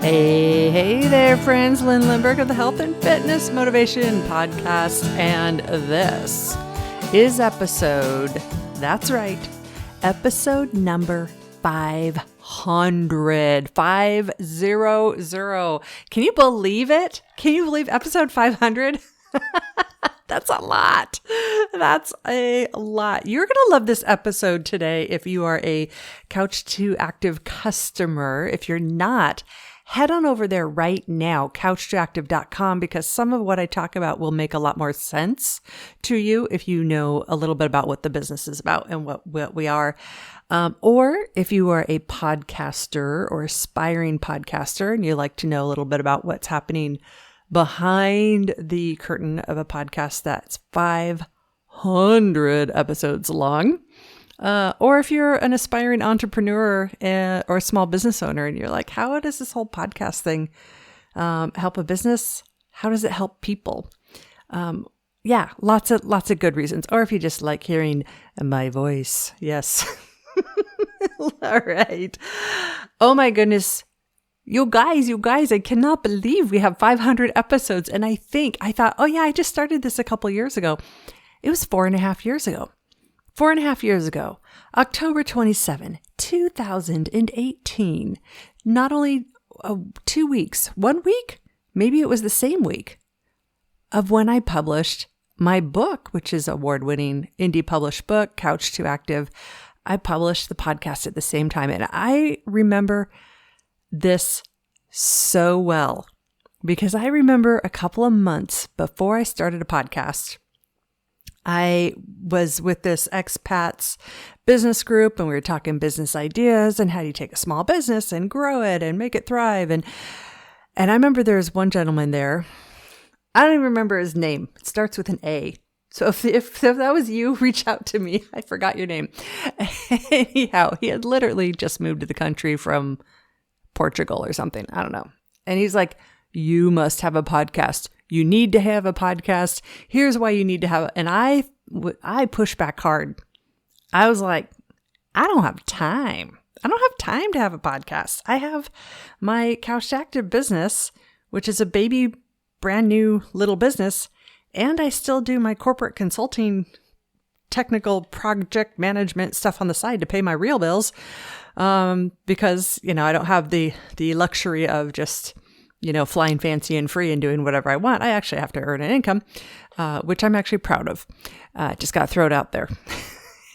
Hey there, friends. Lynn Lindbergh of the Health and Fitness Motivation Podcast. And this is that's right, episode number 500. 500. Can you believe it? Can you believe episode 500? That's a lot. That's a lot. You're going to love this episode today if you are a Couch2Active customer. If you're not, head on over there right now, couch2active.com, because some of what I talk about will make a lot more sense to you if you know a little bit about what the business is about and what we are. Or if you are a podcaster or aspiring podcaster and you like to know a little bit about what's happening behind the curtain of a podcast that's 500 episodes long. Or if you're an aspiring entrepreneur or a small business owner and you're like, how does this whole podcast thing help a business? How does it help people? Yeah, lots of good reasons. Or if you just like hearing my voice. Yes. All right. Oh my goodness. You guys, I cannot believe we have 500 episodes. And I thought, oh yeah, I just started this a couple years ago. It was 4.5 years ago. 4.5 years ago, October 27, 2018. Not only 2 weeks, 1 week, maybe it was the same week of when I published my book, which is award-winning indie published book, Couch2Active. I published the podcast at the same time. And I remember this so well because I remember a couple of months before I started a podcast, I was with this expats business group and we were talking business ideas and how do you take a small business and grow it and make it thrive. And I remember there was one gentleman there. I don't even remember his name. It starts with an A. So if that was you, reach out to me. I forgot your name. Anyhow, he had literally just moved to the country from Portugal or something. I don't know. And he's like, you must have a podcast. You need to have a podcast. Here's why you need to have it. And I pushed back hard. I was like, I don't have time. I don't have time to have a podcast. I have my Couch2Active business, which is a baby, brand new little business. And I still do my corporate consulting, technical project management stuff on the side to pay my real bills. Because, I don't have the luxury of just, flying fancy and free and doing whatever I want. I actually have to earn an income, which I'm actually proud of. Just got to throw it out there.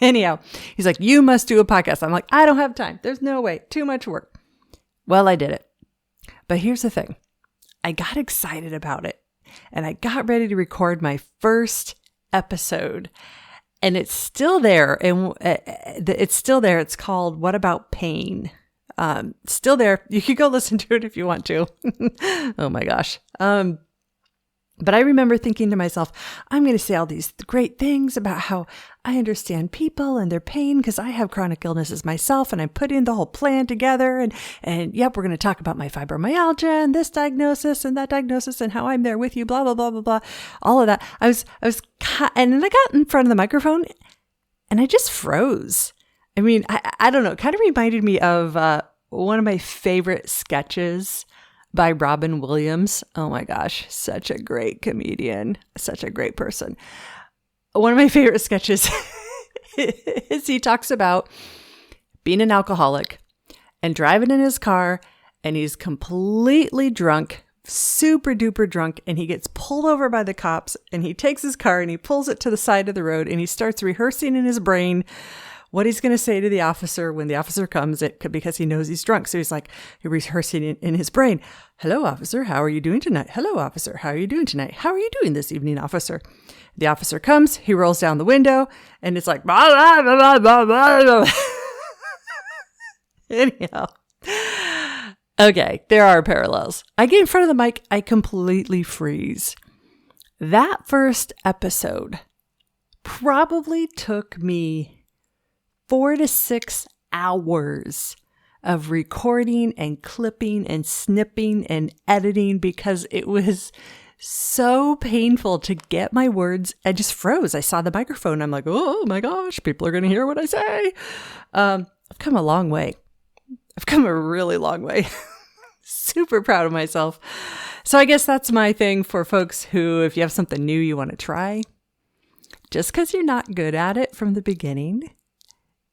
Anyhow, he's like, you must do a podcast. I'm like, I don't have time. There's no way. Too much work. Well, I did it. But here's the thing. I got excited about it and I got ready to record my first episode. And it's still there. And it's still there. It's called What About Pain? Still there. You can go listen to it if you want to. Oh my gosh. But I remember thinking to myself, I'm going to say all these great things about how I understand people and their pain because I have chronic illnesses myself and I'm putting the whole plan together and yep, we're going to talk about my fibromyalgia and this diagnosis and that diagnosis and how I'm there with you, blah, blah, blah, blah, blah. All of that. And then I got in front of the microphone and I just froze. I mean, I don't know. It kind of reminded me of one of my favorite sketches by Robin Williams. Oh my gosh, such a great comedian, such a great person. One of my favorite sketches is he talks about being an alcoholic and driving in his car and he's completely drunk, super duper drunk, and he gets pulled over by the cops and he takes his car and he pulls it to the side of the road and he starts rehearsing in his brain what he's going to say to the officer when the officer comes, because he knows he's drunk. So he's like, he's rehearsing in his brain. Hello, officer. How are you doing tonight? Hello, officer. How are you doing tonight? How are you doing this evening, officer? The officer comes, he rolls down the window and it's like, blah, blah, blah, blah, blah, blah. Anyhow. Okay. There are parallels. I get in front of the mic. I completely freeze. That first episode probably took me 4 to 6 hours of recording and clipping and snipping and editing because it was so painful to get my words. I just froze. I saw the microphone. I'm like, oh my gosh, people are going to hear what I say. I've come a long way. I've come a really long way. super proud of myself. So I guess that's my thing for folks who, if you have something new you want to try, just because you're not good at it from the beginning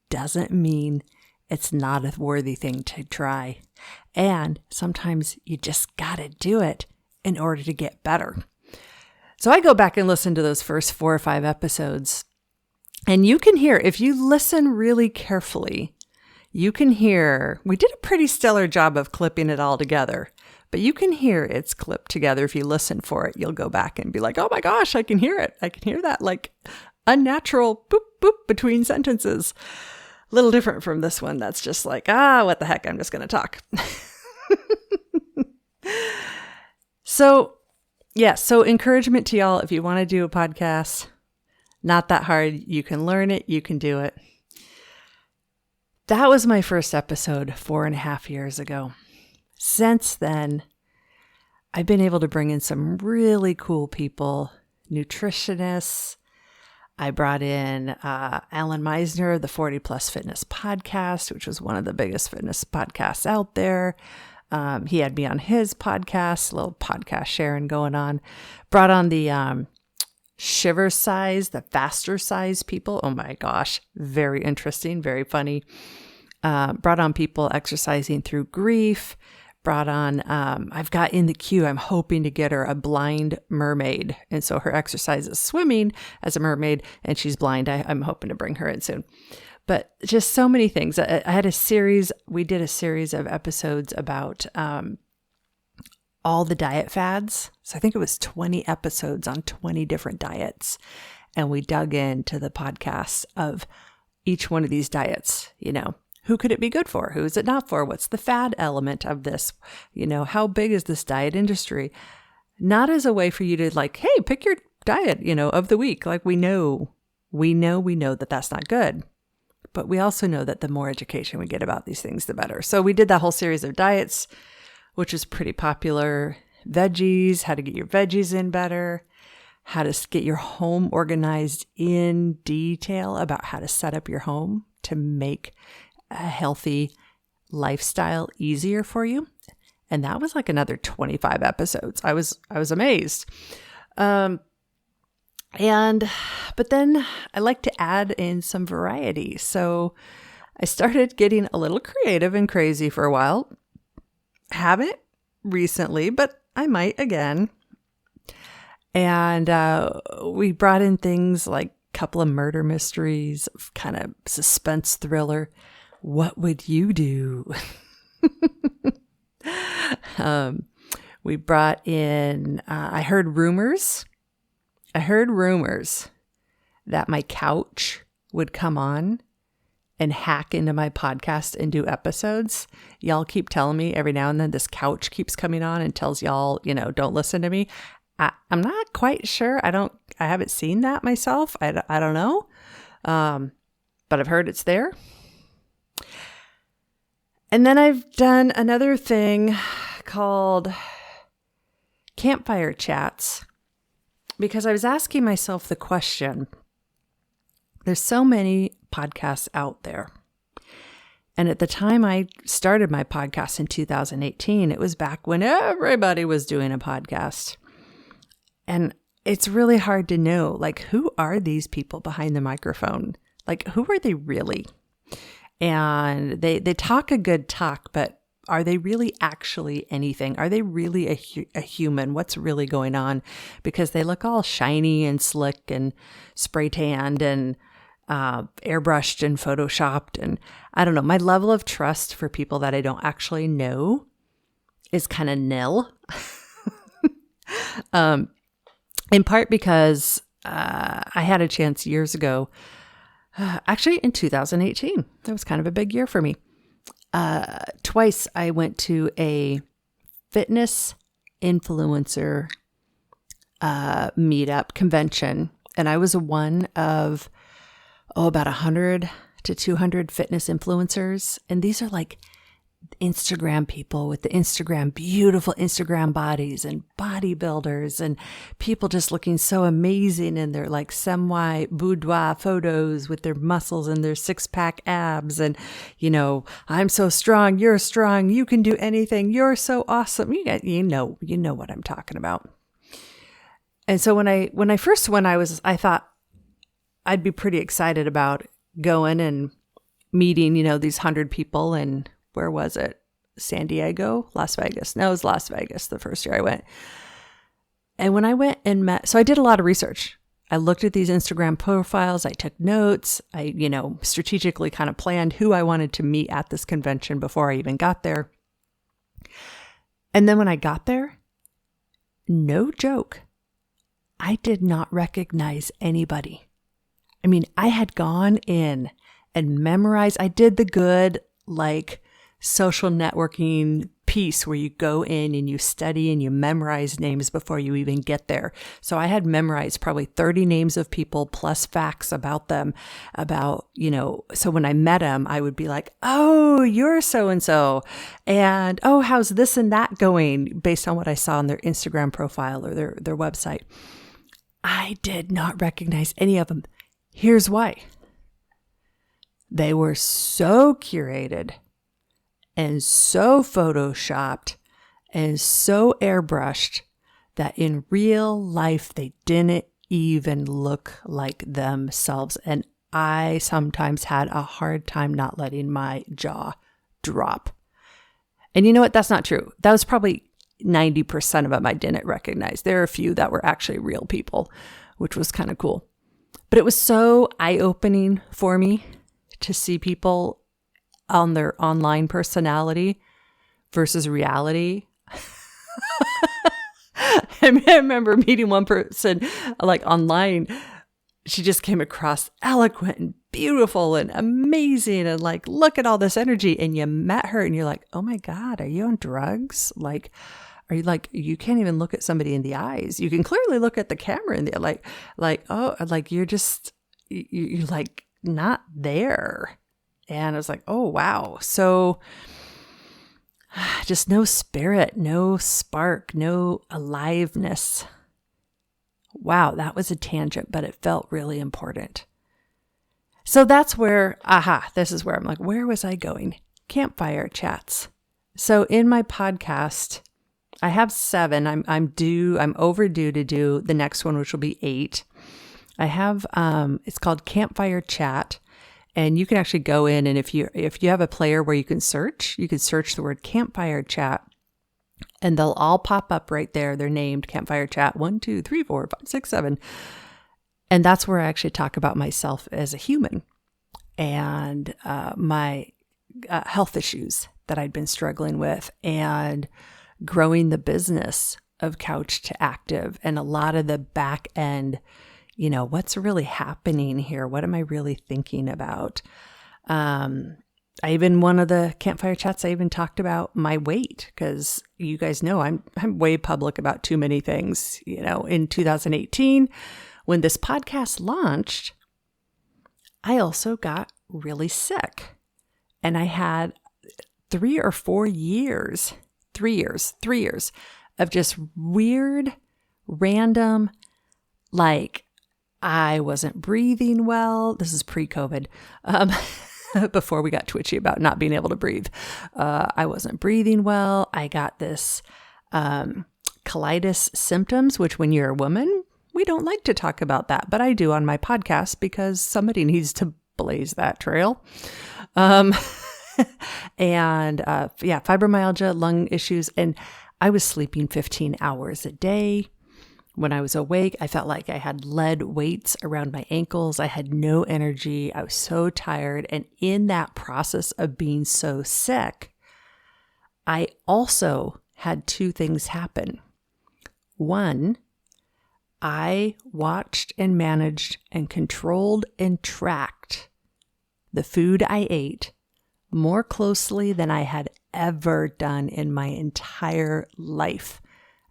doesn't mean it's not a worthy thing to try. And sometimes you just got to do it in order to get better. So I go back and listen to those first 4 or 5 episodes, and you can hear, if you listen really carefully, you can hear, we did a pretty stellar job of clipping it all together, but you can hear it's clipped together. If you listen for it, you'll go back and be like, oh my gosh, I can hear it. I can hear that like unnatural boop, boop between sentences. A little different from this one. That's just like, what the heck? I'm just going to talk. So encouragement to y'all. If you want to do a podcast, not that hard. You can learn it. You can do it. That was my first episode 4.5 years ago. Since then, I've been able to bring in some really cool people, nutritionists. I brought in Alan Meisner of the 40 Plus Fitness podcast, which was one of the biggest fitness podcasts out there. He had me on his podcast, a little podcast sharing going on. Brought on the shiver size, the faster size people. Oh my gosh, very interesting, very funny. Brought on people exercising through grief. Brought on, I've got in the queue, I'm hoping to get her a blind mermaid. And so her exercise is swimming as a mermaid, and she's blind. I'm hoping to bring her in soon. But just so many things. I had we did a series of episodes about all the diet fads. So I think it was 20 episodes on 20 different diets. And we dug into the podcasts of each one of these diets, Who could it be good for? Who is it not for? What's the fad element of this? How big is this diet industry? Not as a way for you to like, hey, pick your diet, of the week. Like we know that that's not good. But we also know that the more education we get about these things, the better. So we did that whole series of diets, which is pretty popular. Veggies, how to get your veggies in better, how to get your home organized in detail about how to set up your home to make a healthy lifestyle easier for you. And that was like another 25 episodes. I was amazed. But then I like to add in some variety. So I started getting a little creative and crazy for a while. Haven't recently, but I might again. And we brought in things like a couple of murder mysteries, kind of suspense thriller. What would you do? We brought in, I heard rumors that my couch would come on and hack into my podcast and do episodes. Y'all keep telling me every now and then this couch keeps coming on and tells y'all, don't listen to me. I'm not quite sure. I haven't seen that myself. I don't know. But I've heard it's there. And then I've done another thing called Campfire Chats, because I was asking myself the question, there's so many podcasts out there. And at the time I started my podcast in 2018, it was back when everybody was doing a podcast. And it's really hard to know, like, who are these people behind the microphone? Like, who are they really? And they talk a good talk, but are they really actually anything? Are they really a human? What's really going on? Because they look all shiny and slick and spray tanned and airbrushed and photoshopped. And I don't know, my level of trust for people that I don't actually know is kind of nil. In part because I had a chance years ago, actually in 2018, that was kind of a big year for me. Twice I went to a fitness influencer meetup convention, and I was one of about 100 to 200 fitness influencers. And these are like Instagram people with the beautiful Instagram bodies and bodybuilders and people just looking so amazing in their like semi-boudoir photos with their muscles and their 6-pack abs. And, I'm so strong. You're strong. You can do anything. You're so awesome. You know what I'm talking about. And so when I first went, I thought I'd be pretty excited about going and meeting, these 100 people. And where was it? San Diego? Las Vegas. No, it was Las Vegas the first year I went. And when I went and met, so I did a lot of research. I looked at these Instagram profiles. I took notes. I, strategically kind of planned who I wanted to meet at this convention before I even got there. And then when I got there, no joke, I did not recognize anybody. I mean, I had gone in and memorized. I did the good, like, social networking piece where you go in and you study and you memorize names before you even get there. So I had memorized probably 30 names of people plus facts about them, so when I met them, I would be like, oh, you're so-and-so. And, oh, how's this and that going based on what I saw on their Instagram profile or their website. I did not recognize any of them. Here's why. They were so curated and so photoshopped and so airbrushed that in real life, they didn't even look like themselves. And I sometimes had a hard time not letting my jaw drop. And you know what? That's not true. That was probably 90% of them I didn't recognize. There are a few that were actually real people, which was kind of cool. But it was so eye-opening for me to see people on their online personality versus reality. I remember meeting one person like online. She just came across eloquent and beautiful and amazing and like, look at all this energy. And you met her and you're like, oh my God, are you on drugs? Like, are you like, you can't even look at somebody in the eyes. You can clearly look at the camera and you're just, you're like not there. And I was like, oh, wow. So just no spirit, no spark, no aliveness. Wow, that was a tangent, but it felt really important. So that's where, this is where I'm like, where was I going? Campfire chats. So in my podcast, I have 7. I'm overdue to do the next one, which will be 8. I have, it's called Campfire Chat. And you can actually go in and if you have a player where you can search the word Campfire Chat and they'll all pop up right there. They're named Campfire Chat 1, 2, 3, 4, 5, 6, 7. And that's where I actually talk about myself as a human and my health issues that I'd been struggling with and growing the business of Couch to Active and a lot of the back end. What's really happening here? What am I really thinking about? One of the Campfire Chats, I even talked about my weight because you guys know I'm way public about too many things. In 2018, when this podcast launched, I also got really sick and I had 3 or 4 years, 3 years of just weird, random, like, I wasn't breathing well. This is pre-COVID, before we got twitchy about not being able to breathe. I wasn't breathing well. I got this colitis symptoms, which when you're a woman, we don't like to talk about that, but I do on my podcast because somebody needs to blaze that trail. And fibromyalgia, lung issues, and I was sleeping 15 hours a day. When I was awake, I felt like I had lead weights around my ankles. I had no energy. I was so tired. And in that process of being so sick, I also had 2 things happen. One, I watched and managed and controlled and tracked the food I ate more closely than I had ever done in my entire life.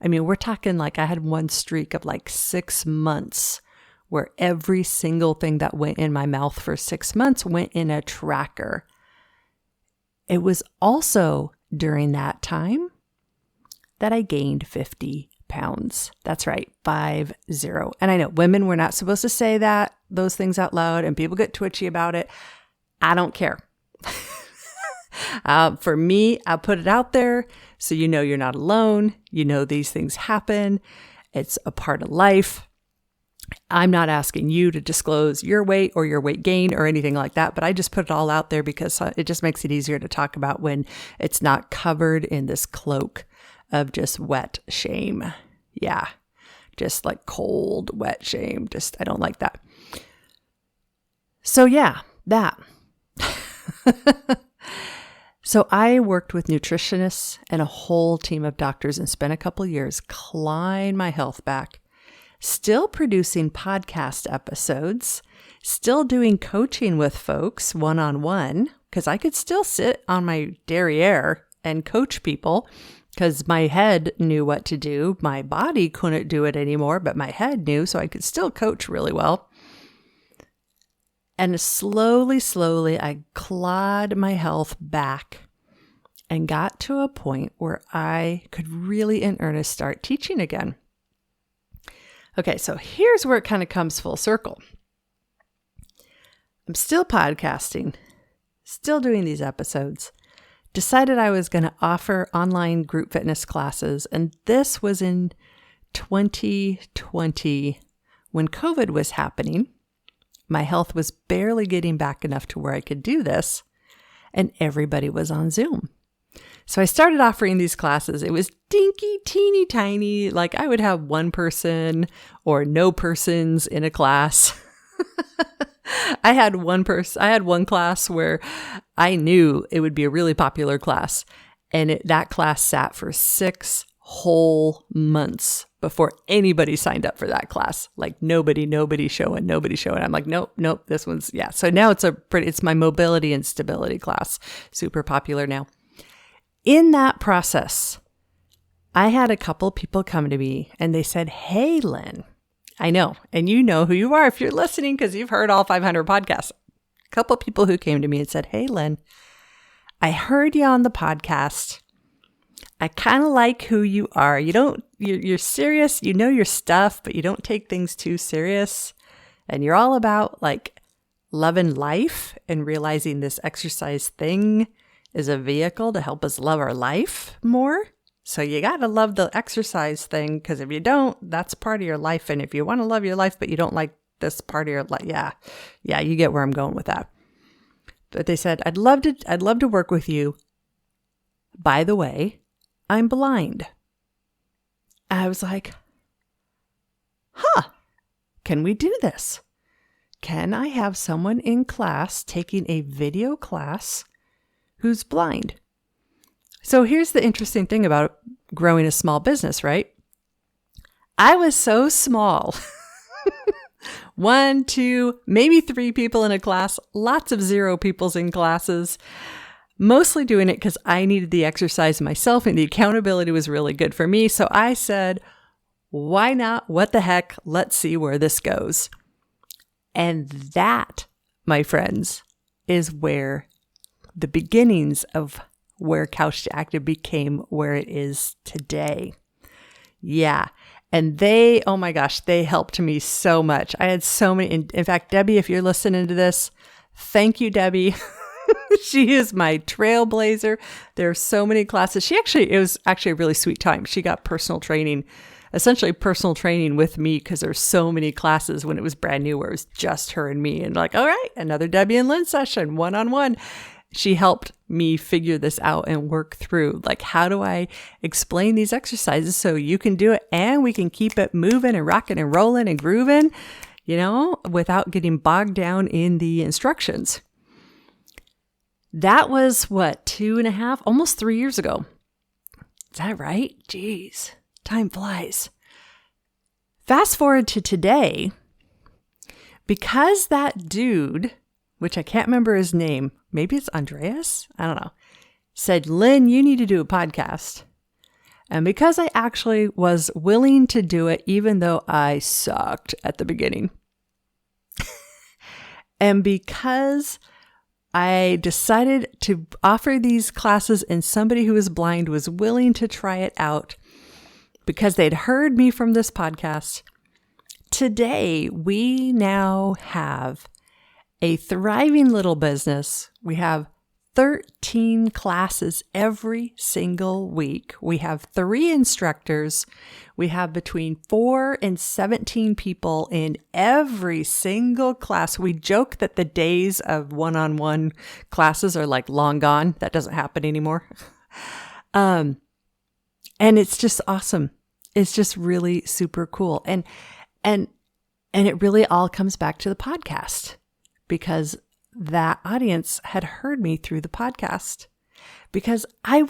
I mean, we're talking like I had one streak of like 6 months where every single thing that went in my mouth for 6 months went in a tracker. It was also during that time that I gained 50 pounds. That's right, 50. And I know women were not supposed to say those things out loud, and people get twitchy about it. I don't care. For me, I put it out there so you know you're not alone. You know these things happen. It's a part of life. I'm not asking you to disclose your weight or your weight gain or anything like that, but I just put it all out there because it just makes it easier to talk about when it's not covered in this cloak of just wet shame. Yeah, just like cold, wet shame. I don't like that. So yeah, that. So I worked with nutritionists and a whole team of doctors and spent a couple years clawing my health back, still producing podcast episodes, still doing coaching with folks one-on-one, because I could still sit on my derriere and coach people because my head knew what to do. My body couldn't do it anymore, but my head knew, so I could still coach really well. And slowly, I clawed my health back and got to a point where I could really in earnest start teaching again. Okay, so here's where it kind of comes full circle. I'm still podcasting, still doing these episodes, decided I was going to offer online group fitness classes, and this was in 2020 when COVID was happening. My health was barely getting back enough to where I could do this, and everybody was on Zoom. So I started offering these classes. It was dinky, teeny tiny, like I would have one person or no persons in a class. I had one class where I knew it would be a really popular class, and that class sat for 6 whole months before anybody signed up for that class. Like nobody showing. I'm like, nope, this one's, yeah. So now it's my mobility and stability class. Super popular now. In that process, I had a couple people come to me and they said, "Hey, Lynn," I know, and you know who you are if you're listening because you've heard all 500 podcasts. A couple people who came to me and said, "Hey, Lynn, I heard you on the podcast. I kind of like who you are. You're serious. You know your stuff, but you don't take things too serious. And you're all about like loving life and realizing this exercise thing is a vehicle to help us love our life more. So you got to love the exercise thing, because if you don't, that's part of your life. And if you want to love your life, but you don't like this part of your life, yeah, you get where I'm going with that." But they said, I'd love to work with you. By the way, I'm blind." I was like, can we do this? Can I have someone in class taking a video class who's blind? So here's the interesting thing about growing a small business, right? I was so small. 1, 2, maybe 3 people in a class, lots of 0 peoples in classes. Mostly doing it because I needed the exercise myself and the accountability was really good for me. So I said, why not? What the heck? Let's see where this goes. And that, my friends, is where the beginnings of where Couch to Active became where it is today. Yeah. And oh my gosh, they helped me so much. I had so many. In fact, Debbie, if you're listening to this, thank you, Debbie. She is my trailblazer. There are so many classes. It was actually a really sweet time. She got essentially personal training with me, because there's so many classes when it was brand new where it was just her and me, and like, all right, another Debbie and Lynn session, one-on-one. She helped me figure this out and work through, like, how do I explain these exercises so you can do it and we can keep it moving and rocking and rolling and grooving, without getting bogged down in the instructions. That was 2.5, almost 3 years ago. Is that right? Jeez, time flies. Fast forward to today, because that dude, which I can't remember his name, maybe it's Andreas, I don't know, said, "Lynn, you need to do a podcast." And because I actually was willing to do it, even though I sucked at the beginning, and because I decided to offer these classes, and somebody who was blind was willing to try it out because they'd heard me from this podcast. Today, we now have a thriving little business. We have 13 classes every single week. We have 3 instructors. We have between 4 and 17 people in every single class. We joke that the days of one-on-one classes are like long gone. That doesn't happen anymore. And it's just awesome. It's just really super cool. And it really all comes back to the podcast, because that audience had heard me through the podcast. Because I'm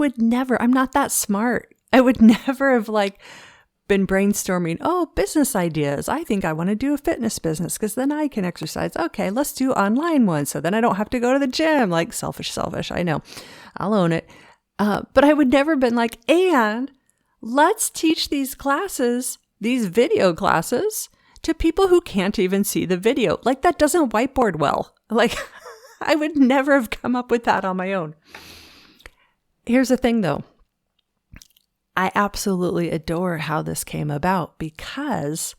not that smart. I would never have been brainstorming, business ideas. I think I want to do a fitness business because then I can exercise. Okay, let's do online ones. So then I don't have to go to the gym. Selfish. I know. I'll own it. But I would never have been and let's teach these classes, these video classes, to people who can't even see the video. That doesn't whiteboard well. I would never have come up with that on my own. Here's the thing though. I absolutely adore how this came about, because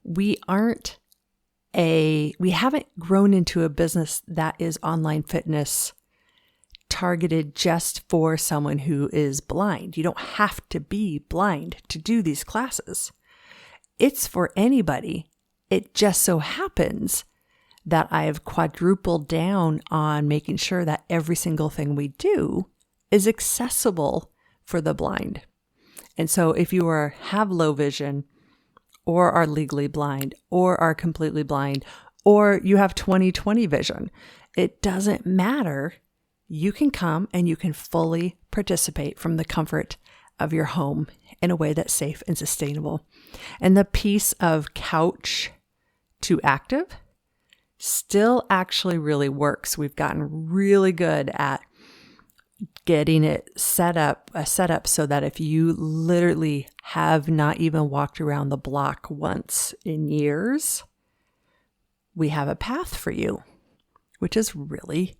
we haven't grown into a business that is online fitness targeted just for someone who is blind. You don't have to be blind to do these classes. It's for anybody. It just so happens that I have quadrupled down on making sure that every single thing we do is accessible for the blind. And so if you have low vision, or are legally blind, or are completely blind, or you have 20/20 vision, it doesn't matter. You can come and you can fully participate from the comfort of your home in a way that's safe and sustainable. And the piece of couch to active still actually really works. We've gotten really good at getting it set up so that if you literally have not even walked around the block once in years, we have a path for you, which is really,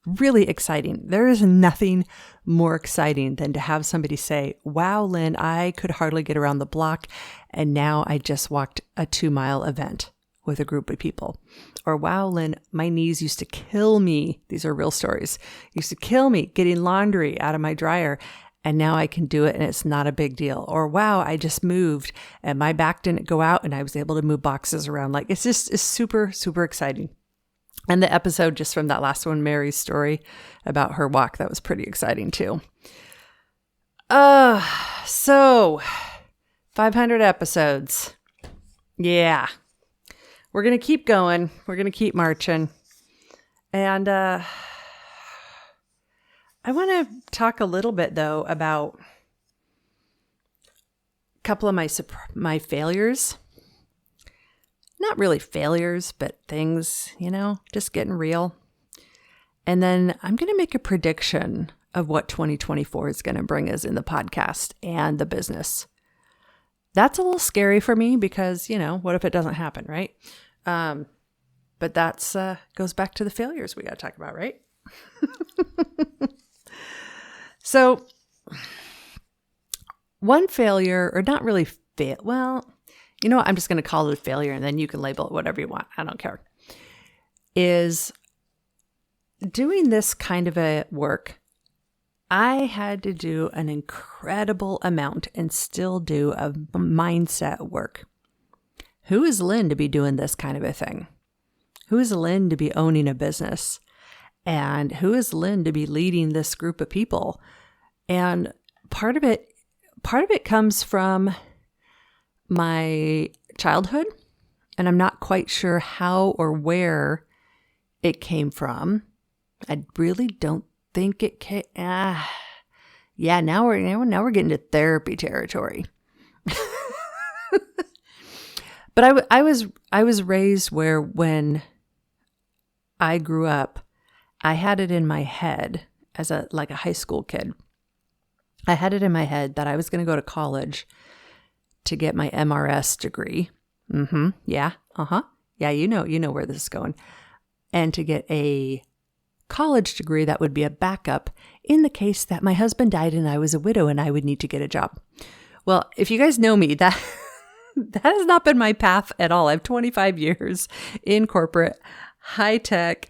really exciting. There is nothing more exciting than to have somebody say, wow, Lynn, I could hardly get around the block, and now I just walked a 2-mile event with a group of people. Or, wow, Lynn, my knees used to kill me. These are real stories. Used to kill me getting laundry out of my dryer, and now I can do it and it's not a big deal. Or, wow, I just moved and my back didn't go out and I was able to move boxes around. It's super, super exciting. And the episode just from that last one, Mary's story about her walk, that was pretty exciting too. So 500 episodes. Yeah. We're going to keep going. We're going to keep marching. And I want to talk a little bit, though, about a couple of my failures. Not really failures, but things, just getting real. And then I'm going to make a prediction of what 2024 is going to bring us in the podcast and the business. That's a little scary for me because, what if it doesn't happen, right? But that's goes back to the failures we got to talk about, right? So one failure, or not really I'm just going to call it a failure and then you can label it whatever you want. I don't care. Is doing this kind of a work. I had to do an incredible amount and still do a mindset work. Who is Lynn to be doing this kind of a thing? Who is Lynn to be owning a business? And who is Lynn to be leading this group of people? And part of it comes from my childhood, and I'm not quite sure how or where it came from. I really don't think it came. Yeah, now we're getting to therapy territory. But I was raised where when I grew up, I had it in my head as a high school kid. I had it in my head that I was going to go to college to get my MRS degree. Mm-hmm. Yeah. Uh-huh. Yeah, you know where this is going. And to get a college degree that would be a backup in the case that my husband died and I was a widow and I would need to get a job. Well, if you guys know me, that has not been my path at all. I have 25 years in corporate, high tech,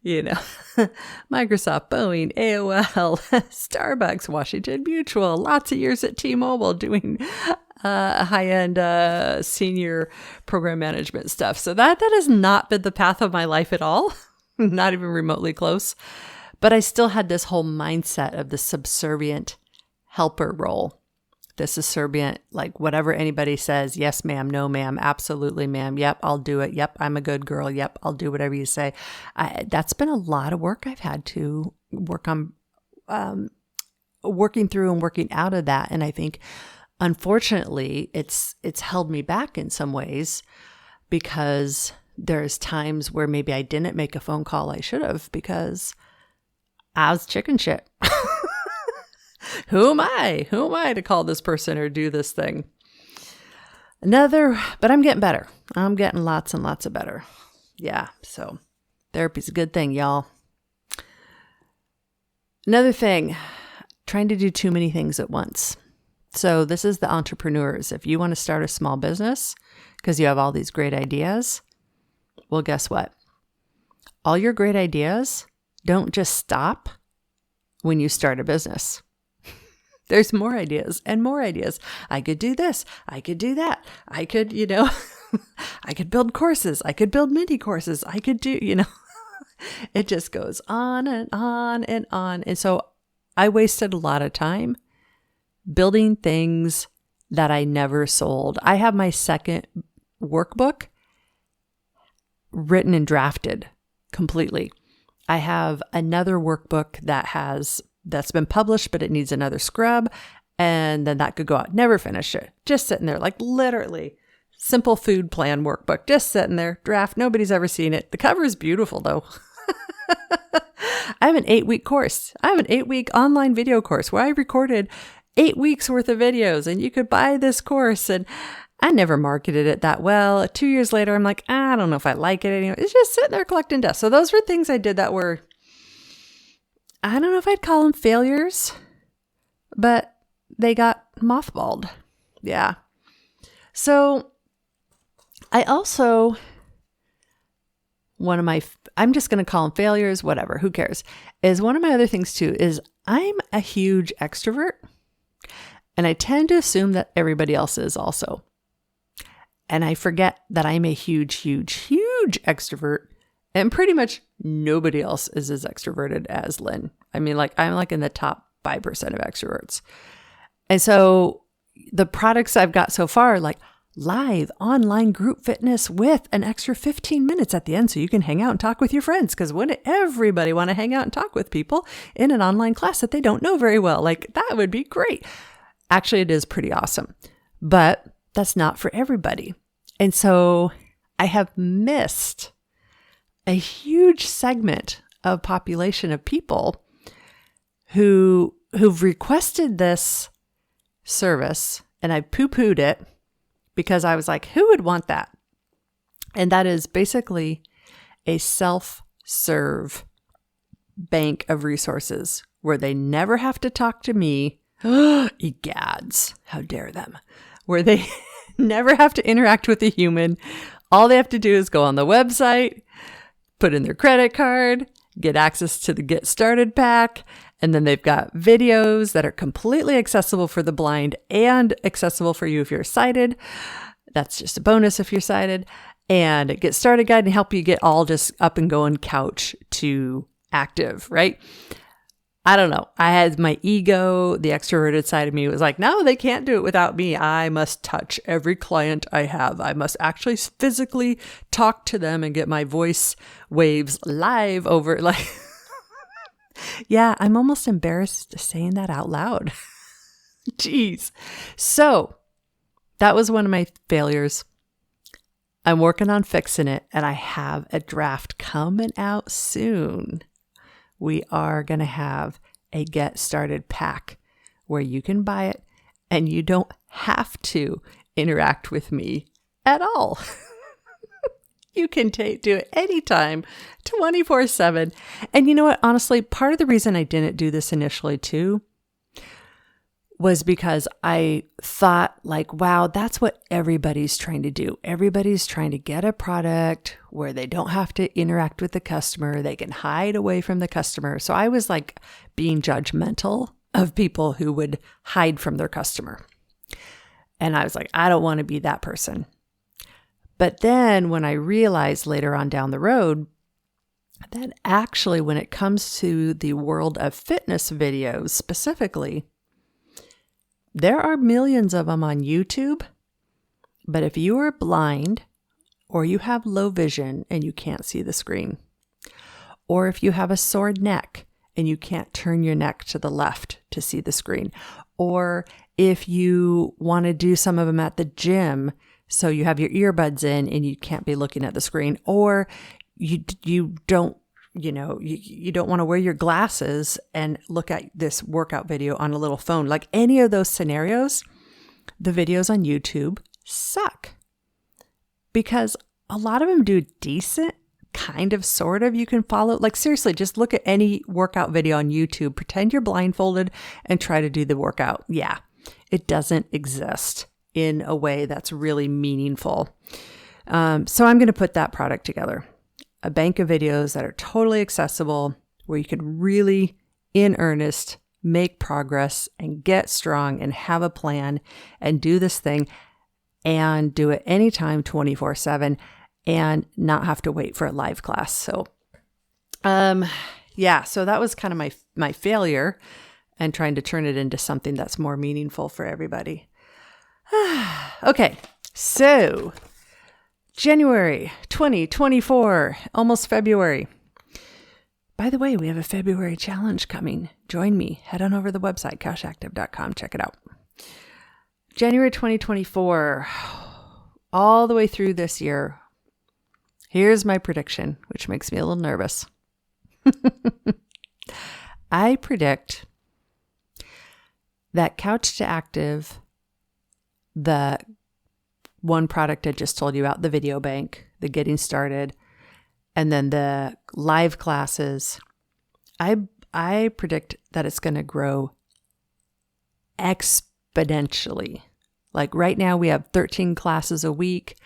Microsoft, Boeing, AOL, Starbucks, Washington Mutual, lots of years at T-Mobile doing high-end senior program management stuff. So that has not been the path of my life at all, not even remotely close. But I still had this whole mindset of the subservient helper role. The subservient, like whatever anybody says, yes, ma'am, no, ma'am, absolutely, ma'am, yep, I'll do it, yep, I'm a good girl, yep, I'll do whatever you say. That's been a lot of work I've had to work on, working through and working out of that. And I think, unfortunately, it's held me back in some ways because there's times where maybe I didn't make a phone call I should have because I was chicken shit. Who am I? Who am I to call this person or do this thing? But I'm getting better. I'm getting lots and lots of better. Yeah, so therapy's a good thing, y'all. Another thing, trying to do too many things at once. So this is the entrepreneurs. If you want to start a small business because you have all these great ideas, well, guess what? All your great ideas don't just stop when you start a business. There's more ideas and more ideas. I could do this. I could do that. I could, I could build courses. I could build mini courses. I could do, it just goes on and on and on. And so I wasted a lot of time building things that I never sold. I have my second workbook written and drafted completely. I have another workbook that's been published, but it needs another scrub. And then that could go out. Never finish it. Just sitting there, like literally simple food plan workbook, just sitting there, draft. Nobody's ever seen it. The cover is beautiful though. I have an 8-week course. I have an 8-week online video course where I recorded 8 weeks worth of videos and you could buy this course. And I never marketed it that well. 2 years later, I'm like, I don't know if I like it anymore. It's just sitting there collecting dust. So those were things I did that were, I don't know if I'd call them failures, but they got mothballed. Yeah. So I also, I'm just going to call them failures, whatever, who cares, is one of my other things too, is I'm a huge extrovert and I tend to assume that everybody else is also. And I forget that I'm a huge, huge, huge extrovert. And pretty much nobody else is as extroverted as Lynn. I mean, I'm in the top 5% of extroverts. And so the products I've got so far, like live online group fitness with an extra 15 minutes at the end so you can hang out and talk with your friends. Because wouldn't everybody want to hang out and talk with people in an online class that they don't know very well? Like that would be great. Actually, it is pretty awesome. But that's not for everybody. And so I have missed a huge segment of population of people who've requested this service, and I poo-pooed it because I was like, who would want that? And that is basically a self-serve bank of resources where they never have to talk to me. Egads, how dare them? Where they never have to interact with a human. All they have to do is go on the website, put in their credit card, get access to the Get Started pack, and then they've got videos that are completely accessible for the blind and accessible for you if you're sighted. That's just a bonus if you're sighted. And a Get Started guide and help you get all just up and going couch to active, right? I don't know. I had my ego, the extroverted side of me was like, no, they can't do it without me. I must touch every client I have. I must actually physically talk to them and get my voice waves live over. Like, yeah, I'm almost embarrassed saying that out loud. Jeez. So that was one of my failures. I'm working on fixing it, and I have a draft coming out soon. We are going to have a Get Started pack where you can buy it and you don't have to interact with me at all. You can do it anytime, 24/7. And you know what? Honestly, part of the reason I didn't do this initially too was because I thought like, wow, that's what everybody's trying to do. Everybody's trying to get a product where they don't have to interact with the customer. They can hide away from the customer. So I was like being judgmental of people who would hide from their customer. And I was like, I don't want to be that person. But then when I realized later on down the road that actually when it comes to the world of fitness videos specifically, there are millions of them on YouTube, but if you are blind or you have low vision and you can't see the screen, or if you have a sore neck and you can't turn your neck to the left to see the screen, or if you want to do some of them at the gym, so you have your earbuds in and you can't be looking at the screen, or you don't want to wear your glasses and look at this workout video on a little phone. Like any of those scenarios, the videos on YouTube suck because a lot of them do decent, kind of, sort of, you can follow. Like seriously, just look at any workout video on YouTube, pretend you're blindfolded and try to do the workout. Yeah, it doesn't exist in a way that's really meaningful. So I'm going to put that product together. A bank of videos that are totally accessible, where you can really, in earnest, make progress and get strong and have a plan and do this thing and do it anytime 24/7 and not have to wait for a live class. So, so that was kind of my failure and trying to turn it into something that's more meaningful for everybody. Okay, so January 2024, almost February. By the way, we have a February challenge coming. Join me. Head on over to the website, couchactive.com. Check it out. January 2024, all the way through this year. Here's my prediction, which makes me a little nervous. I predict that Couch to Active, the one product I just told you about, the video bank, the getting started, and then the live classes, I predict that it's going to grow exponentially. Like right now we have 13 classes a week.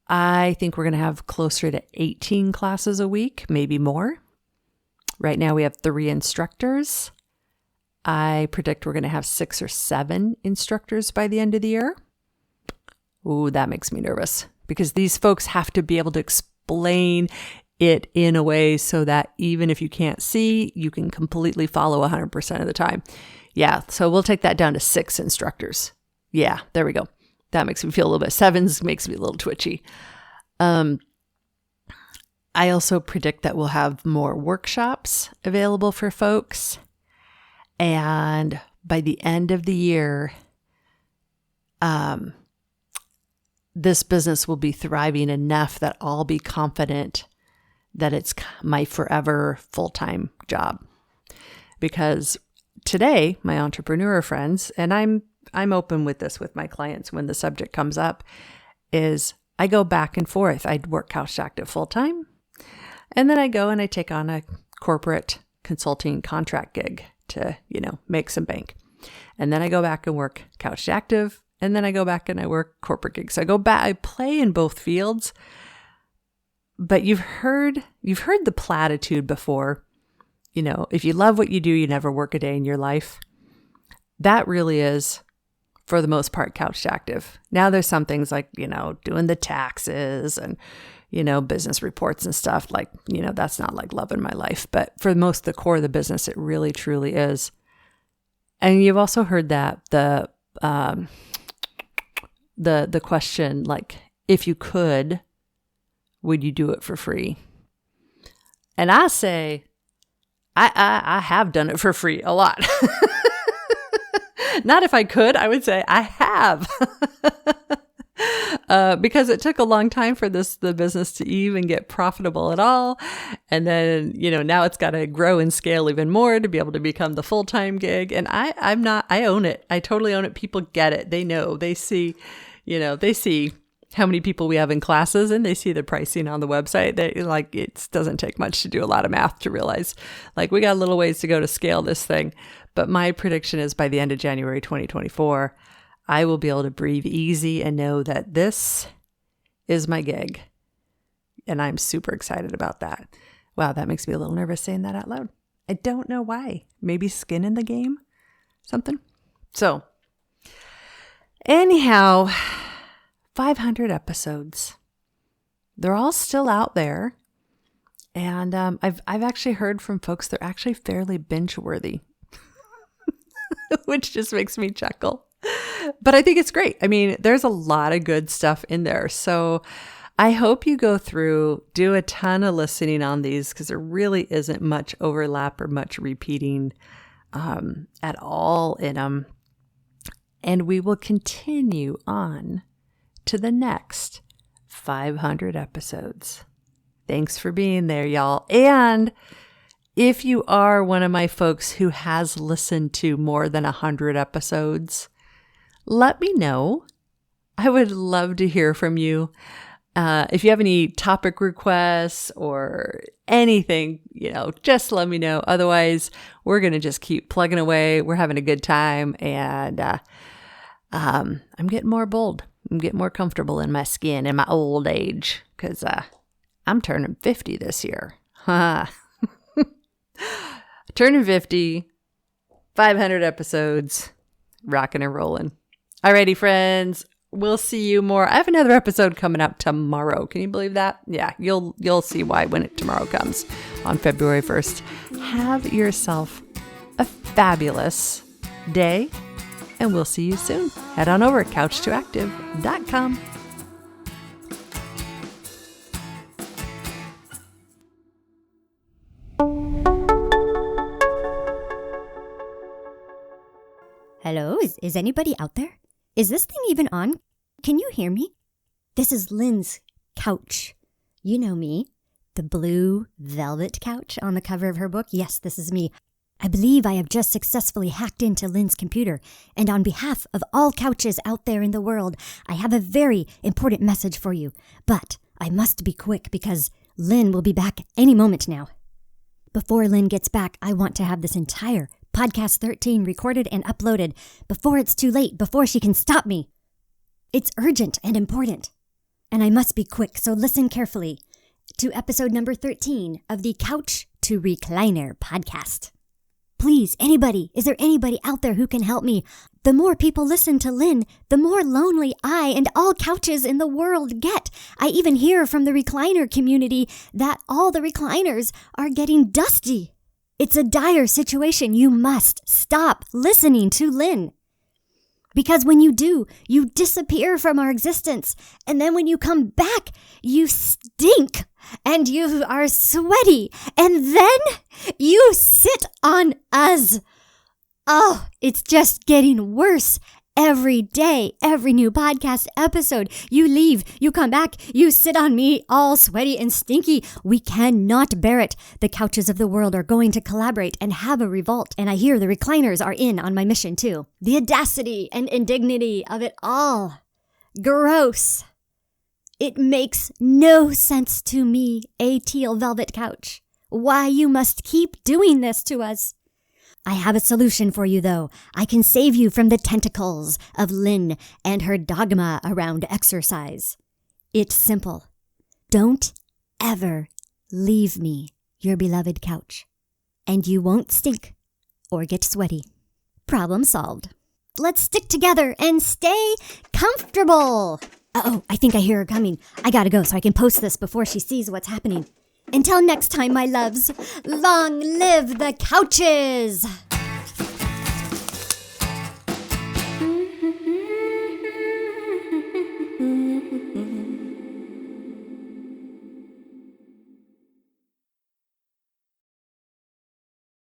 I think we're going to have closer to 18 classes a week, maybe more. Right now we have 3 instructors. I predict we're going to have 6 or 7 instructors by the end of the year. Ooh, that makes me nervous because these folks have to be able to explain it in a way so that even if you can't see, you can completely follow 100% of the time. Yeah, so we'll take that down to 6 instructors. Yeah, there we go. That makes me feel a little bit. 7 makes me a little twitchy. I also predict that we'll have more workshops available for folks. And by the end of the year, this business will be thriving enough that I'll be confident that it's my forever full-time job. Because today, my entrepreneur friends, and I'm open with this with my clients when the subject comes up, is I go back and forth. I work Couch Active full-time, and then I go and I take on a corporate consulting contract gig to, make some bank. And then I go back and work Couch Active, and then I go back and I work corporate gigs. So I go back, I play in both fields. But you've heard the platitude before, if you love what you do, you never work a day in your life. That really is, for the most part, Couch Active. Now there's some things like, doing the taxes and, business reports and stuff like, that's not like loving my life. But for most of the core of the business, it really, truly is. And you've also heard that the question, like, if you could, would you do it for free? And I say, I have done it for free a lot. Not if I could, I would say I have. Because it took a long time for the business to even get profitable at all. And then, now it's got to grow and scale even more to be able to become the full-time gig. And I own it. I totally own it. People get it. They know, they see how many people we have in classes, and they see the pricing on the website. It doesn't take much to do a lot of math to realize we got a little ways to go to scale this thing. But my prediction is by the end of January 2024, I will be able to breathe easy and know that this is my gig. And I'm super excited about that. Wow, that makes me a little nervous saying that out loud. I don't know why. Maybe skin in the game? Something? So, anyhow, 500 episodes. They're all still out there. And I've actually heard from folks they're actually fairly binge-worthy, which just makes me chuckle. But I think it's great. I mean, there's a lot of good stuff in there. So I hope you go through, do a ton of listening on these, because there really isn't much overlap or much repeating at all in them. And we will continue on to the next 500 episodes. Thanks for being there, y'all. And if you are one of my folks who has listened to more than 100 episodes, let me know. I would love to hear from you. If you have any topic requests or anything, just let me know. Otherwise, we're going to just keep plugging away. We're having a good time. And I'm getting more bold. I'm getting more comfortable in my skin in my old age, because I'm turning 50 this year. Turning 50, 500 episodes, rocking and rolling. Alrighty, friends. We'll see you more. I have another episode coming up tomorrow. Can you believe that? Yeah, you'll see why when tomorrow comes on February 1st. Have yourself a fabulous day, and we'll see you soon. Head on over to couch2active.com. Hello, is anybody out there? Is this thing even on? Can you hear me? This is Lynn's couch. You know me, the blue velvet couch on the cover of her book. Yes, this is me. I believe I have just successfully hacked into Lynn's computer, and on behalf of all couches out there in the world, I have a very important message for you. But I must be quick because Lynn will be back any moment now. Before Lynn gets back, I want to have this entire Podcast 13 recorded and uploaded before it's too late, before she can stop me. It's urgent and important, and I must be quick, so listen carefully to episode number 13 of the Couch to Recliner podcast. Please, is there anybody out there who can help me? The more people listen to Lynn, the more lonely I and all couches in the world get. I even hear from the recliner community that all the recliners are getting dusty. It's a dire situation. You must stop listening to Lynn. Because when you do, you disappear from our existence. And then when you come back, you stink and you are sweaty. And then you sit on us. Oh, it's just getting worse. Every day, every new podcast episode, you leave, you come back, you sit on me all sweaty and stinky. We cannot bear it. The couches of the world are going to collaborate and have a revolt. And I hear the recliners are in on my mission too. The audacity and indignity of it all. Gross. It makes no sense to me, a teal velvet couch, why you must keep doing this to us. I have a solution for you, though. I can save you from the tentacles of Lynn and her dogma around exercise. It's simple. Don't ever leave me, your beloved couch, and you won't stink or get sweaty. Problem solved. Let's stick together and stay comfortable. Uh-oh, I think I hear her coming. I gotta go so I can post this before she sees what's happening. Until next time, my loves, long live the couches!